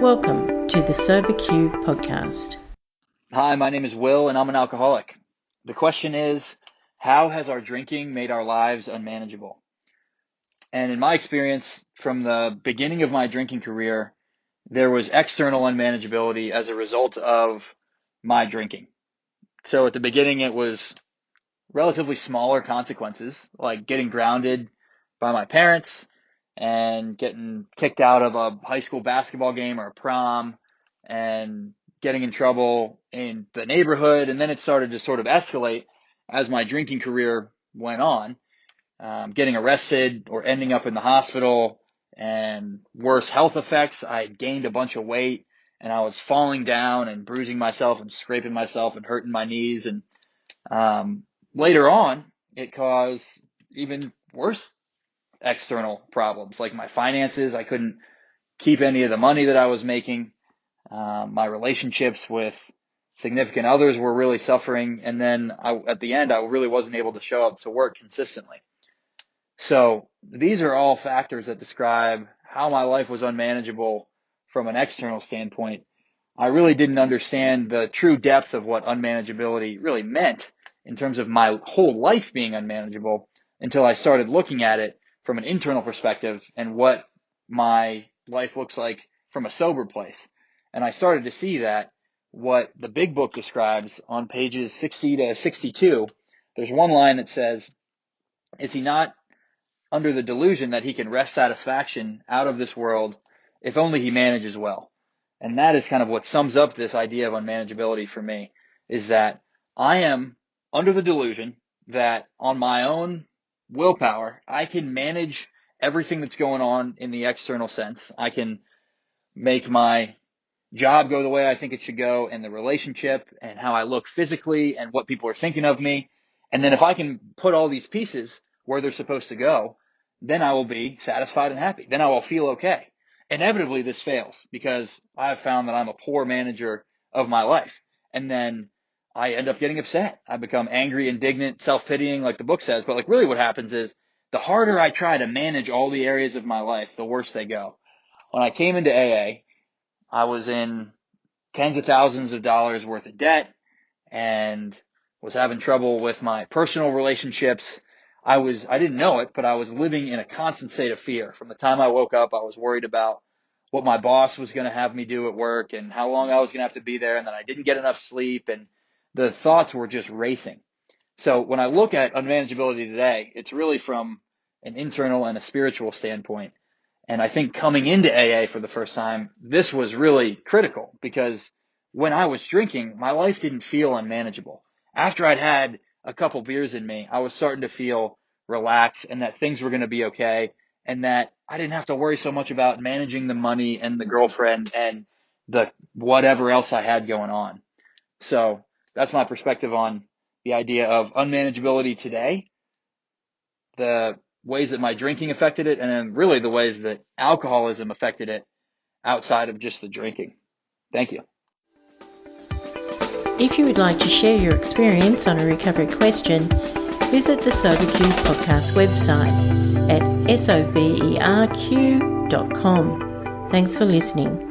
Welcome to the SoberQ podcast. Hi, my name is Will, and I'm an alcoholic. The question is, how has our drinking made our lives unmanageable? And in my experience, from the beginning of my drinking career, there was external unmanageability as a result of my drinking. So at the beginning, it was relatively smaller consequences, like getting grounded by my parents and getting kicked out of a high school basketball game or a prom and getting in trouble in the neighborhood. And then it started to sort of escalate as my drinking career went on, getting arrested or ending up in the hospital and worse health effects. I had gained a bunch of weight and I was falling down and bruising myself and scraping myself and hurting my knees. And later on, it caused even worse external problems, like my finances. I couldn't keep any of the money that I was making. My relationships with significant others were really suffering. And then at the end, I really wasn't able to show up to work consistently. So these are all factors that describe how my life was unmanageable from an external standpoint. I really didn't understand the true depth of what unmanageability really meant in terms of my whole life being unmanageable until I started looking at it from an internal perspective and what my life looks like from a sober place. And I started to see that what the big book describes on pages 60 to 62, there's one line that says, "Is he not under the delusion that he can wrest satisfaction out of this world if only he manages well?" And that is kind of what sums up this idea of unmanageability for me, is that I am under the delusion that on my own willpower, I can manage everything that's going on in the external sense. I can make my job go the way I think it should go, and the relationship and how I look physically and what people are thinking of me. And then if I can put all these pieces where they're supposed to go, then I will be satisfied and happy. Then I will feel okay. Inevitably, this fails because I've found that I'm a poor manager of my life. And then I end up getting upset. I become angry, indignant, self-pitying, like the book says. But like really what happens is the harder I try to manage all the areas of my life, the worse they go. When I came into AA, I was in tens of thousands of dollars worth of debt and was having trouble with my personal relationships. I didn't know it, but I was living in a constant state of fear. From the time I woke up, I was worried about what my boss was going to have me do at work and how long I was going to have to be there, and that I didn't get enough sleep, and the thoughts were just racing. So when I look at unmanageability today, it's really from an internal and a spiritual standpoint. And I think coming into AA for the first time, this was really critical because when I was drinking, my life didn't feel unmanageable. After I'd had a couple beers in me, I was starting to feel relaxed and that things were going to be okay, and that I didn't have to worry so much about managing the money and the girlfriend and the whatever else I had going on. So that's my perspective on the idea of unmanageability today, the ways that my drinking affected it, and then really the ways that alcoholism affected it outside of just the drinking. Thank you. If you would like to share your experience on a recovery question, visit the SoberQ podcast website at soberq.com. Thanks for listening.